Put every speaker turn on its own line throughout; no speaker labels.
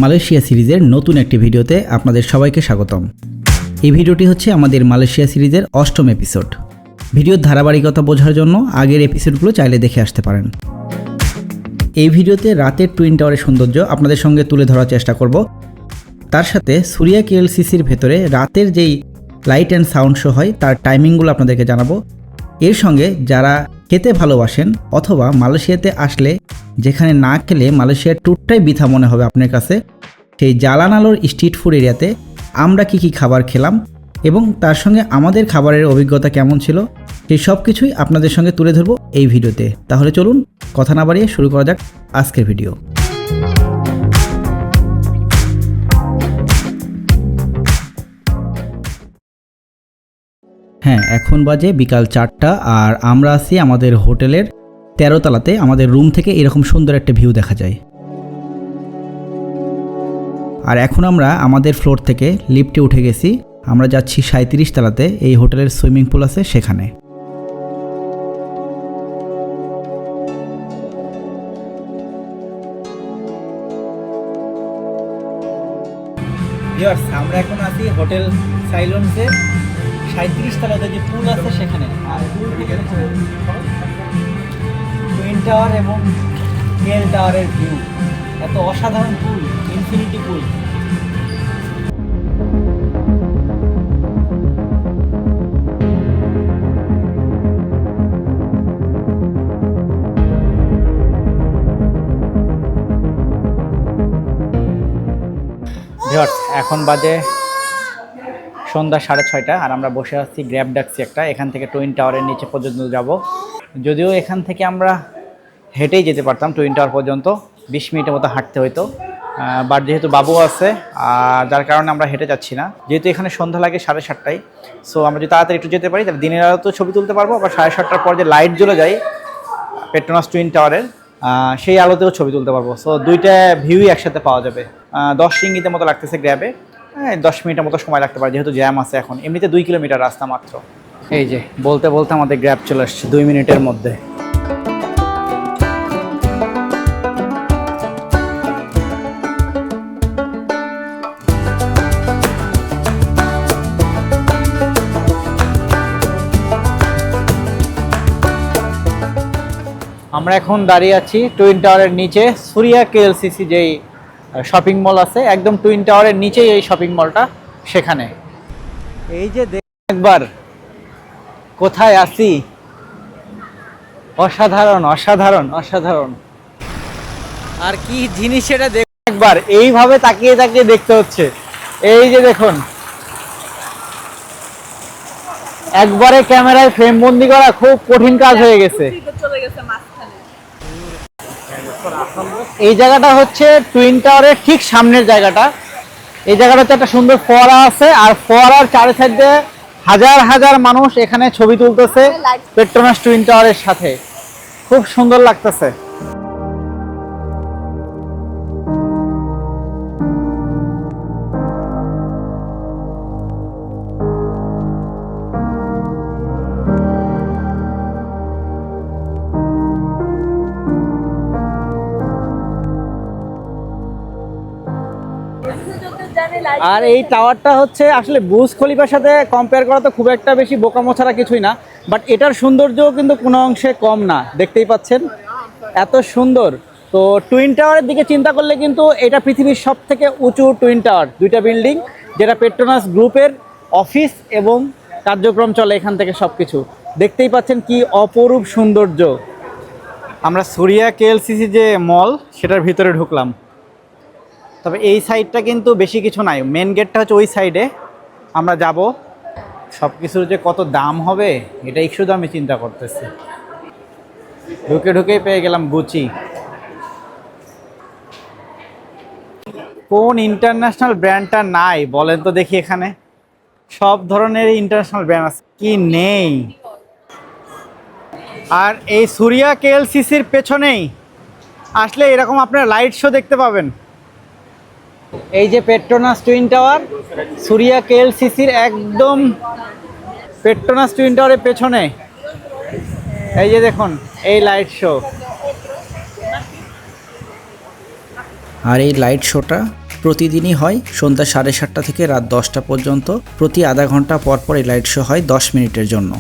Malaysia সিরিজের নতুন একটি ভিডিওতে আপনাদের সবাইকে স্বাগতম। এই ভিডিওটি হচ্ছে আমাদের মালয়েশিয়া সিরিজের ৮ম এপিসোড। ভিডিওর ধারাবাহিকতা বোঝার জন্য আগের এপিসোডগুলো চাইলে দেখে আসতে পারেন। এই ভিডিওতে রাতের টুইন টাওয়ারের সৌন্দর্য আপনাদের সঙ্গে তুলে ধরার চেষ্টা করব। তার সাথে সুরিয়া কেএলসিসির ভেতরে রাতের যেই লাইট অ্যান্ড সাউন্ড শো হয় তার টাইমিংগুলো আপনাদেরকে জানাবো। এর সঙ্গে যারা খেতে ভালোবাসেন অথবা মালয়েশিয়াতে আসলে যেখানে না খেলে মালয়েশিয়ার ট্যুরটাই বৃথা মনে হবে আপনার কাছে, সেই জালান আলোর স্ট্রিট ফুড এরিয়াতে আমরা কি খাবার খেলাম এবং তার সঙ্গে আমাদের খাবারের অভিজ্ঞতা কেমন ছিল সেই সব কিছুই আপনাদের সঙ্গে তুলে ধরবো এই ভিডিওতে। তাহলে চলুন কথা না বাড়িয়ে শুরু করা যাক আজকের ভিডিও। হ্যাঁ, এখন বাজে বিকাল 4টা আর আমরা আছি আমাদের হোটেলের 13 তলাতে। আমাদের রুম থেকে এরকম সুন্দর একটা ভিউ দেখা যায়। আর এখন আমরা আমাদের ফ্লোর থেকে লিফটে উঠে গেছি, আমরা যাচ্ছি 37 তলাতে। এই হোটেলের সুইমিং পুল আছে সেখানে। আমরা এখন আছি হোটেল সাইলন্সে 37 তলাতে যে পুল আছে সেখানে। আর পুল থেকে টুইন টাওয়ার এবং কেএল টাওয়ারের ভিউ, এত অসাধারণ পুল, ইনফিনিটি পুল। এখন বাজে সন্ধ্যা 6:30 আর আমরা বসে আছি গ্র্যাব ডাকছি একটা, এখান থেকে টুইন টাওয়ারের নিচে পর্যন্ত যাব। যদিও এখান থেকে আমরা হেঁটেই যেতে পারতাম টুইন টাওয়ার পর্যন্ত, 20 মিনিটের মতো হাঁটতে হইতো, বাট যেহেতু বাবু আছে যার কারণে আমরা হেঁটে যাচ্ছি না। যেহেতু এখানে সন্ধ্যা লাগে 7:30টায়, সো আমরা যদি তাড়াতাড়ি একটু যেতে পারি তাহলে দিনের আলোতেও ছবি তুলতে পারবো, আবার 7:30টার পর যে লাইট জ্বলে যায় পেট্রোনাস টুইন টাওয়ারের সেই আলোতেও ছবি তুলতে পারবো। সো দুইটা ভিউই একসাথে পাওয়া যাবে। 10 রিঙ্গিতের মতো লাগতেছে গ্র্যাবে, 10 মিনিটের মতো সময় লাগতে পারে যেহেতু জ্যাম আছে। এখন এমনিতে 2 কিলোমিটার রাস্তা মাত্র। এই যে বলতে বলতে আমাদের গ্র্যাব চলে আসছে 2 মিনিটের মধ্যে। আমরা এখন দাঁড়িয়ে আছি টুইন টাওয়ারের নিচে। সুরিয়া কেএলসিসি যেই শপিং মল আছে একদম টুইন টাওয়ারের নিচেই এই শপিং মলটা, সেখানে। এই যে একবার কোথায় আছি, অসাধারণ অসাধারণ অসাধারণ। আর কি জিনিস এটা দেখ, একবার এইভাবে তাকিয়ে তাকিয়ে দেখতে হচ্ছে। এই যে দেখুন, একবারে ক্যামেরায় ফ্রেম বন্দি করা খুব কঠিন কাজ হয়ে গেছে। এই জায়গাটা হচ্ছে টুইন টাওয়ারের ঠিক সামনের জায়গাটা। এই জায়গাটাতে একটা সুন্দর ফোয়ারা আছে, আর ফোয়ারার চারি সাইডে হাজার হাজার মানুষ এখানে ছবি তুলতেছে পেট্রোনাস টুইন টাওয়ারের সাথে। খুব সুন্দর লাগতেছে। আর এই টাওয়ারটা হচ্ছে আসলে বুর্জ খলিফার সাথে কম্পেয়ার করা তো খুব একটা বেশি বোকামো ছাড়া কিছুই না, বাট এটার সৌন্দর্যও কিন্তু কোনো অংশে কম না। দেখতেই পাচ্ছেন এত সুন্দর। তো টুইন টাওয়ারের দিকে চিন্তা করলে কিন্তু এটা পৃথিবীর সব থেকে উঁচু টুইন টাওয়ার, 2টা বিল্ডিং, যেটা পেট্রোনাস গ্রুপের অফিস এবং কার্যক্রম চলে এখান থেকে সব কিছু। দেখতেই পাচ্ছেন কি অপরূপ সৌন্দর্য। আমরা সুরিয়া কেএলসিসি যে মল সেটার ভিতরে ঢুকলাম, তবে এই সাইডটা কিন্তু বেশি কিছু নাই, মেন গেটটা হচ্ছে ওই সাইডে। আমরা যাব, সব কিছুর যে কত দাম হবে এটাই শুধু আমি চিন্তা করতেছি। ঢুকে ঢুকেই পেয়ে গেলাম গুচি। কোন ইন্টারন্যাশনাল ব্র্যান্ডটা নাই বলেন তো দেখি? এখানে সব ধরনের ইন্টারন্যাশনাল ব্র্যান্ড আছে, কি নেই? আর এই সুরিয়া কেএলসিসির পেছনেই আসলে এরকম আপনারা লাইট শো দেখতে পাবেন। এই যে পেট্রোনাস টুইন টাওয়ার, সুরিয়া কেএলসিসির একদম পেট্রোনাস টুইন টাওয়ারের পেছনে এই যে দেখুন এই লাইট শো। আর এই লাইট শোটা প্রতিদিনই হয় সন্ধ্যা 7:30 থেকে রাত 10টা পর্যন্ত। প্রতি আধা ঘন্টা পর পর এই লাইট শো হয় 10 মিনিটের জন্য।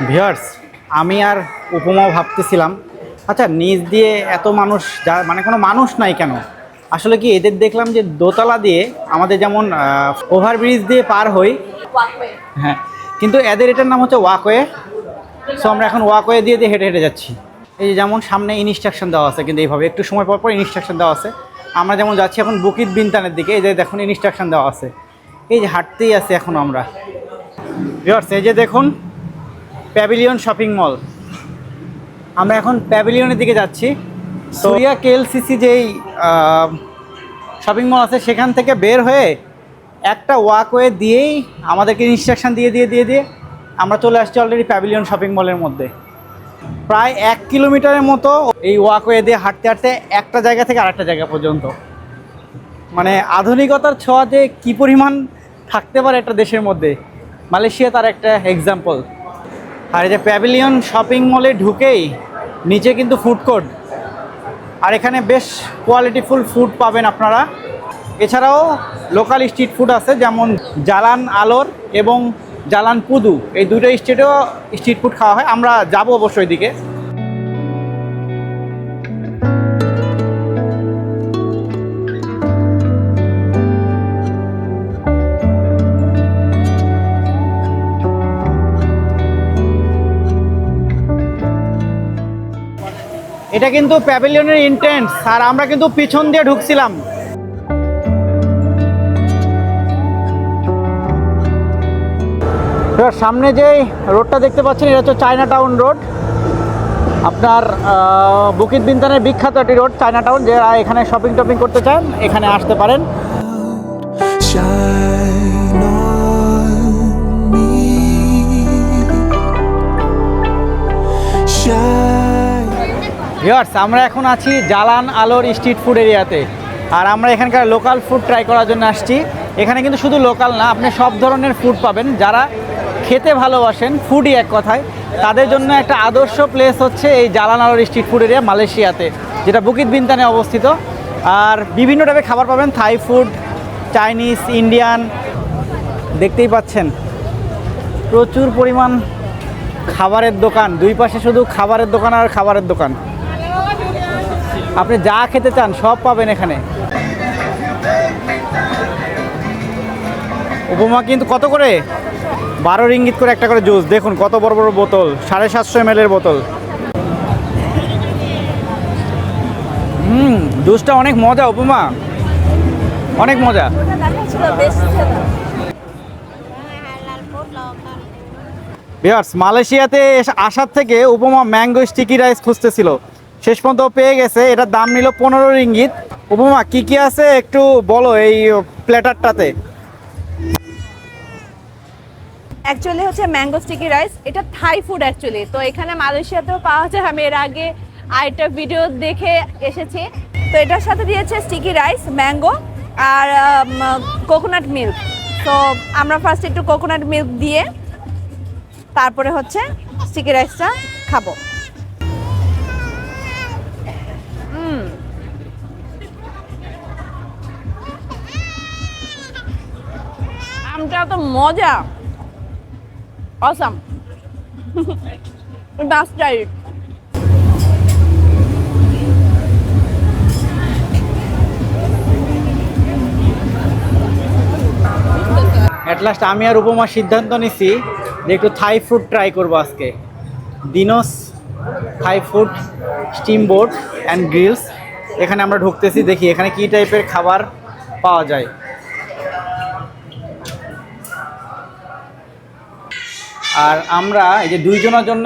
ভিউয়ার্স, আমি আর উপমাও ভাবতেছিলাম, আচ্ছা নিচ দিয়ে এত মানুষ মানে কোনো মানুষ নাই কেন? আসলে কি এদের দেখলাম যে দোতলা দিয়ে আমাদের যেমন ওভারব্রিজ দিয়ে পার হই, হ্যাঁ, কিন্তু এদের এটার নাম হচ্ছে ওয়াকওয়ে। সো আমরা এখন ওয়াকওয়ে দিয়ে দিয়ে হেঁটে হেঁটে যাচ্ছি। এই যে যেমন সামনে ইনস্ট্রাকশন দেওয়া আছে, কিন্তু এইভাবে একটু সময় পর পর ইনস্ট্রাকশন দেওয়া আছে। আমরা যেমন যাচ্ছি এখন বুকিত বিনতানের দিকে, এই যে দেখুন ইনস্ট্রাকশন দেওয়া আছে, এই যে হাঁটতেই আছে এখন আমরা। ভিউয়ার্স, এই যে দেখুন প্যাভিলিয়ন শপিং মল। আমরা এখন প্যাভিলিয়নের দিকে যাচ্ছি। সুরিয়া কেএলসিসি যেই শপিং মল আছে সেখান থেকে বের হয়ে একটা ওয়াকওয়ে দিয়েই আমাদেরকে ইনস্ট্রাকশন দিয়ে দিয়ে আমরা চলে আসছি অলরেডি প্যাভিলিয়ন শপিং মলের মধ্যে। প্রায় 1 কিলোমিটারের মতো এই ওয়াকওয়ে দিয়ে হাঁটতে হাঁটতে একটা জায়গা থেকে আরেকটা জায়গা পর্যন্ত। মানে আধুনিকতার ছোঁয়া যে কী পরিমাণ থাকতে পারে একটা দেশের মধ্যে, মালয়েশিয়া তার একটা এক্সাম্পল। আর এই যে প্যাভিলিয়ন শপিং মলে ঢুকেই নিচে কিন্তু ফুড কোর্ট, আর এখানে বেশ কোয়ালিটিফুল ফুড পাবেন আপনারা। এছাড়াও লোকাল স্ট্রিট ফুড আছে, যেমন জালান আলোর এবং জালান পুদু, এই দুটো স্ট্রিটেও স্ট্রিট ফুড খাওয়া হয়। আমরা যাবো অবশ্যই দিকে। এটা কিন্তু প্যাভিলিয়নের এন্ট্রান্স, আর আমরা কিন্তু পিছন দিয়ে ঢুকছিলাম। সামনে যে রোডটা দেখতে পাচ্ছেন এটা হচ্ছে চায়না টাউন রোড। আপনার বুকিত বিনতানের বিখ্যাত একটি রোড চায়না টাউন। যারা এখানে শপিং টপিং করতে চান এখানে আসতে পারেন। ভিউয়ার্স, আমরা এখন আছি জালান আলোর স্ট্রিট ফুড এরিয়াতে, আর আমরা এখানকার লোকাল ফুড ট্রাই করার জন্য আসছি। এখানে কিন্তু শুধু লোকাল না, আপনি সব ধরনের ফুড পাবেন। যারা খেতে ভালোবাসেন, ফুডই এক কথায়, তাদের জন্য একটা আদর্শ প্লেস হচ্ছে এই জালান আলোর স্ট্রিট ফুড এরিয়া মালয়েশিয়াতে, যেটা বুকিত বিনতানে অবস্থিত। আর বিভিন্ন টাইপের খাবার পাবেন, থাই ফুড, চাইনিজ, ইন্ডিয়ান। দেখতেই পাচ্ছেন প্রচুর পরিমাণ খাবারের দোকান, দুই পাশে শুধু খাবারের দোকান আর খাবারের দোকান। আপনি যা খেতে চান সব পাবেন এখানে। উপমা কিন্তু কত করে? 12 রিঙ্গিত করে একটা করে জুস। দেখুন কত বড় বড় বোতল, 750 ml এর বোতল। জুসটা অনেক মজা উপমা, অনেক মজা। ভিউয়ার্স, মালয়েশিয়াতে আসার থেকে উপমা ম্যাঙ্গো স্টিকি রাইস খুঁজতেছিল, শেষ পর্যন্ত পেয়ে গেছে। এটার দাম নিল 15 রিঙ্গিত। উপমা কি কি আছে একটু বলো এই প্ল্যাটারটাতে।
অ্যাকচুয়ালি হচ্ছে ম্যাঙ্গো স্টিকি রাইস, এটা থাই ফুড অ্যাকচুয়ালি। তো এখানে মালয়েশিয়াতেও পাওয়া যায়, আমি এর আগে আরেকটা ভিডিও দেখে এসেছি। তো এটার সাথে দিয়েছে স্টিকি রাইস, ম্যাঙ্গো আর কোকোনাট মিল্ক। তো আমরা ফার্স্ট একটু কোকোনাট মিল্ক দিয়ে তারপরে হচ্ছে স্টিকি রাইসটা খাবো। আমটা তো মজা, awesome. Must try it.
At last আমি আর উপমা সিদ্ধান্ত নিছি যে একটু থাই ফুড ট্রাই করবো আজকে। Dino's Thai food steam boat and grills, এখানে আমরা ঢুকতেছি, দেখি এখানে কী টাইপের খাবার পাওয়া যায়। আর আমরা এই যে দুইজনের জন্য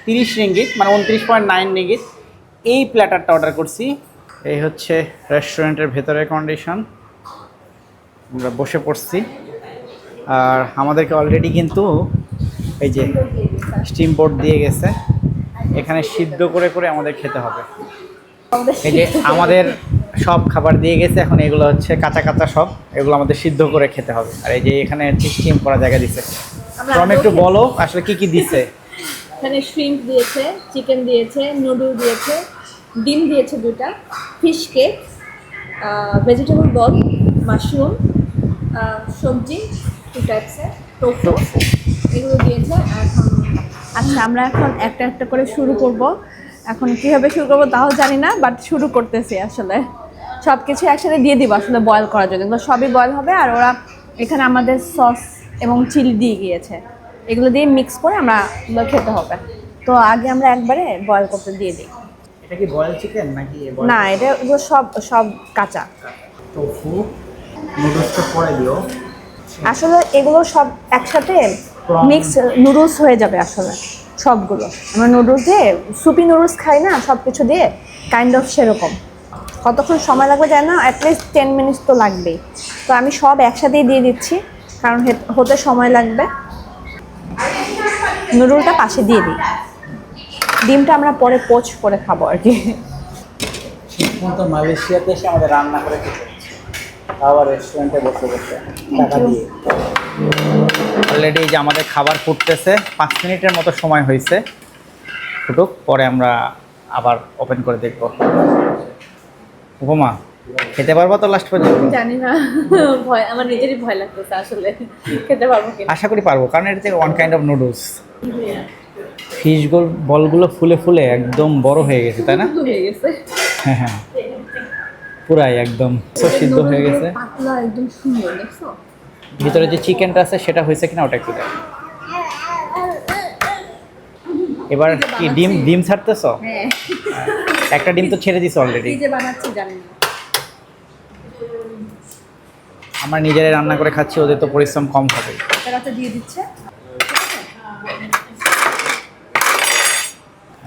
30 রিঙ্গিত, মানে 29.9 রিঙ্গিত। এই প্ল্যাটারটা অর্ডার করছি। এই হচ্ছে রেস্টুরেন্টের ভেতরের কন্ডিশন। আমরা বসে পড়ছি, আর আমাদেরকে অলরেডি কিন্তু এই যে স্টিম বোর্ড দিয়ে গেছে, এখানে সিদ্ধ করে করে আমাদের খেতে হবে। এই যে আমাদের সব খাবার দিয়ে গেছে, এখন এগুলো হচ্ছে কাঁচা কাঁচা সব, এগুলো আমাদের সিদ্ধ করে খেতে হবে। আর এই যে এখানে স্টিম করা জায়গা দিছে। তুমি একটু বলো আসলে কি কি দিছে।
এখানে শ্রিম্প দিয়েছে, চিকেন দিয়েছে, নুডল দিয়েছে, ডিম দিয়েছে 2টা, ফিশ কেক, ভেজিটেবল বল, মাশরুম, সবজি 2 টাইপসের, টোফু, এগুলো দিয়েছে। আচ্ছা, আমরা এখন একটা একটা করে শুরু করব। এখন কীভাবে শুরু করবো তাও জানি না, বাট শুরু করতেছি। আসলে সব কিছু একসাথে দিয়ে দিব আসলে বয়েল করার জন্য, এগুলো সবই বয়েল হবে। আর ওরা এখানে আমাদের সস এবং চিলি দিয়ে গিয়েছে, এগুলো দিয়ে মিক্স করে আমরা এগুলো খেতে হবে। তো আগে আমরা একবারে বয়েল করতে দিয়ে দিই।
এটা কি বয়েল চিকেন নাকি?
না, এটা এগুলো সব সব কাঁচা।
টোফু নুডলসটা পরে দিও।
আসলে এগুলো সব একসাথে মিক্স নুডলস হয়ে যাবে আসলে সবগুলো। আমরা নুডলস দিয়ে সুপি নুডলস খাই না, সব কিছু দিয়ে কাইন্ড অফ সেরকম। কতক্ষণ সময় লাগবে জানি না, অ্যাটলিস্ট 10 মিনিটস তো লাগবেই। তো আমি সব একসাথেই দিয়ে দিচ্ছি, কারণ হতে সময় লাগবে। নুডলটা পাশে দিয়ে দিই, ডিমটা আমরা পরে পোচ করে খাবো আর কি।
ঠিকমতো মালয়েশিয়াতে এসে আমাদের রান্না করে খেতে হচ্ছে, আবার রেস্টুরেন্টে বসে বসে টাকা দিয়ে। অলরেডি যে আমাদের খাবার ফুটতেছে, 5 মিনিটের মতো সময় হয়েছে ফুটুক, পরে আমরা আবার ওপেন করে দেখব। উপমা খেতে পারবো তো লাস্ট পর্যন্ত?
জানি না, ভয়, আমার নিজেরই ভয় লাগতেছে আসলে খেতে পারবো কিনা।
আশা করি পারবো, কারণ এটা থেকে one kind of noodles. Fish বলগুলো ফুলে ফুলে একদম বড় হয়ে গেছে, তাই না?
হয়ে গেছে,
হ্যাঁ হ্যাঁ, পুরাই একদম সিদ্ধ হয়ে গেছে।
পাতলা একদম সুন্দর, দেখছো?
ভিতরে যে চিকেনটা আছে সেটা হয়েছে কিনা ওটা একটু দেখ। এবার কি ডিম ছাড়তেছ?
হ্যাঁ,
একটা ডিম তো ছেড়ে দিছো অলরেডি।
কি যে বানাচ্ছি জানি না।
আমরা নিজেরাই রান্না করে খাচ্ছি, ওদের তো পরিশ্রম কম হবে।
এটা দিয়ে দিচ্ছে।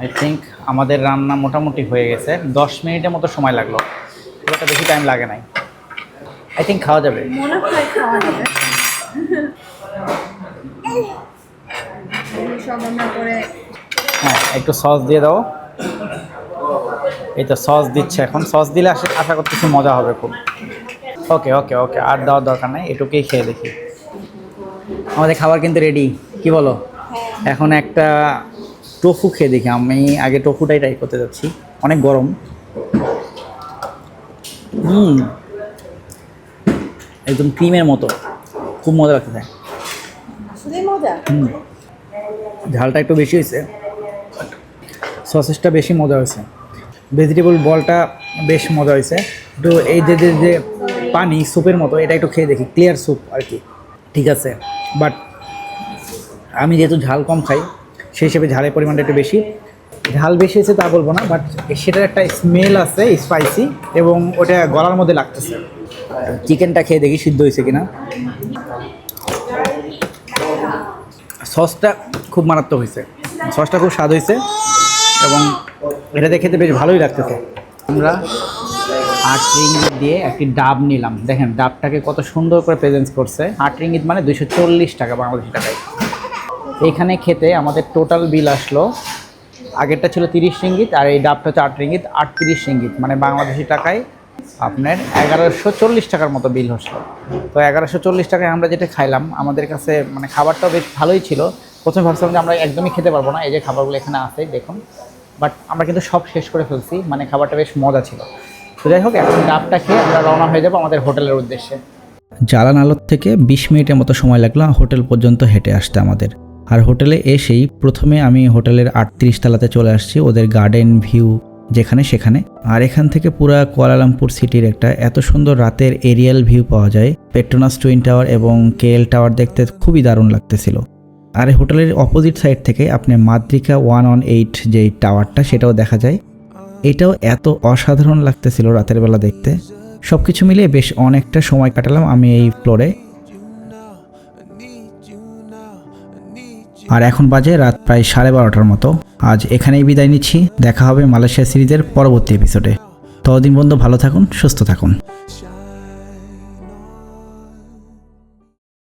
আই থিঙ্ক আমাদের রান্না মোটামুটি হয়ে গেছে। 10 মিনিটের মতো সময় লাগলো, খুব একটা বেশি টাইম লাগে নাই। আই থিঙ্ক খাওয়া যাবে।
মনে হয় খাওয়া যাবে। সব রান্না করে
হ্যাঁ, একটু সস দিয়ে দাও। এই তো সস দিচ্ছে এখন, সস দিলে আশা করতেছি মজা হবে খুব। ওকে ওকে ওকে, আর দেওয়ার দরকার নাই, এটুকুই খেয়ে দেখি। আমাদের খাবার কিন্তু রেডি, কি বলো? এখন একটা টোফু খেয়ে দেখি। আমি আগে টোফুটাই ট্রাই করতে যাচ্ছি, অনেক গরম। একদম ক্রিমের মতো, খুব মজা লাগতেছে।
আসলে মজা।
ঝালটা একটু বেশি হয়েছে, সসেসটা বেশি মজা হয়েছে। ভেজিটেবল বলটা বেশ মজা হয়েছে। তো এই যে যে যে পানি স্যুপের মতো, এটা একটু খেয়ে দেখি, ক্লিয়ার স্যুপ আর কি। ঠিক আছে, বাট আমি যেহেতু ঝাল কম খাই, সেই হিসেবে ঝালের পরিমাণটা একটু বেশি। ঝাল বেশি হয়েছে তা বলবো না, বাট সেটার একটা স্মেল আছে স্পাইসি, এবং ওটা গলার মধ্যে লাগতেছে। চিকেনটা খেয়ে দেখি সিদ্ধ হয়েছে কিনা। সসটা খুব মারাত্মক হয়েছে, সসটা খুব স্বাদ হয়েছে, এবং এটাতে খেতে বেশ ভালোই লাগতেছে। আমরা 8 রিঙ্গিত দিয়ে একটি ডাব নিলাম। দেখেন ডাবটাকে কত সুন্দর করে প্রেজেন্স করছে। 8 রিঙ্গিত মানে 240 টাকা বাংলাদেশি টাকায়। এইখানে খেতে আমাদের টোটাল বিল আসলো, আগেরটা ছিল 30 রিঙ্গিত, আর এই ডাবটা হচ্ছে 8 রিঙ্গিত, 38 রিঙ্গিত, মানে বাংলাদেশি টাকায় আপনার 1140 টাকার মতো বিল হচ্ছিল। তো 1140 টাকায় আমরা যেটা খাইলাম, আমাদের কাছে মানে খাবারটাও বেশ ভালোই ছিল। প্রথমে ভাবছিলাম যে আমরা একদমই খেতে পারবো না, এই যে খাবারগুলো এখানে আছে দেখুন, বাট আমরা কিন্তু সব শেষ করে ফেলছি, মানে খাবারটা বেশ মজা ছিল। তো যাই হোক, এখন ডাবটা খেয়ে আমরা রওনা হয়ে যাবো আমাদের হোটেলের উদ্দেশ্যে। জালান আলোর থেকে 20 মিনিটের মতো সময় লাগলো হোটেল পর্যন্ত হেঁটে আসতে আমাদের। আর হোটেলে এসেই প্রথমে আমি হোটেলের 38 তলাতে চলে আসছি, ওদের গার্ডেন ভিউ যেখানে সেখানে। আর এখান থেকে পুরা কুয়ালালামপুর সিটির একটা এত সুন্দর রাতের এরিয়াল ভিউ পাওয়া যায়। পেট্রোনাস টুইন টাওয়ার এবং কেএল টাওয়ার দেখতে খুবই দারুণ লাগতেছিল। আর এই হোটেলের অপোজিট সাইড থেকে আপনি মাদ্রিকা 118 যে টাওয়ারটা, সেটাও দেখা যায়। এটাও এত অসাধারণ লাগতেছিল রাতের বেলা দেখতে। সব কিছু মিলিয়ে বেশ অনেকটা সময় কাটালাম আমি এই ফ্লোরে। আর এখন বাজে রাত প্রায় 12:30টার মতো। আজ এখানেই বিদায় নিচ্ছি, দেখা হবে মালয়েশিয়া সিরিজের পরবর্তী এপিসোডে। ততদিন বন্ধু ভালো থাকুন, সুস্থ থাকুন।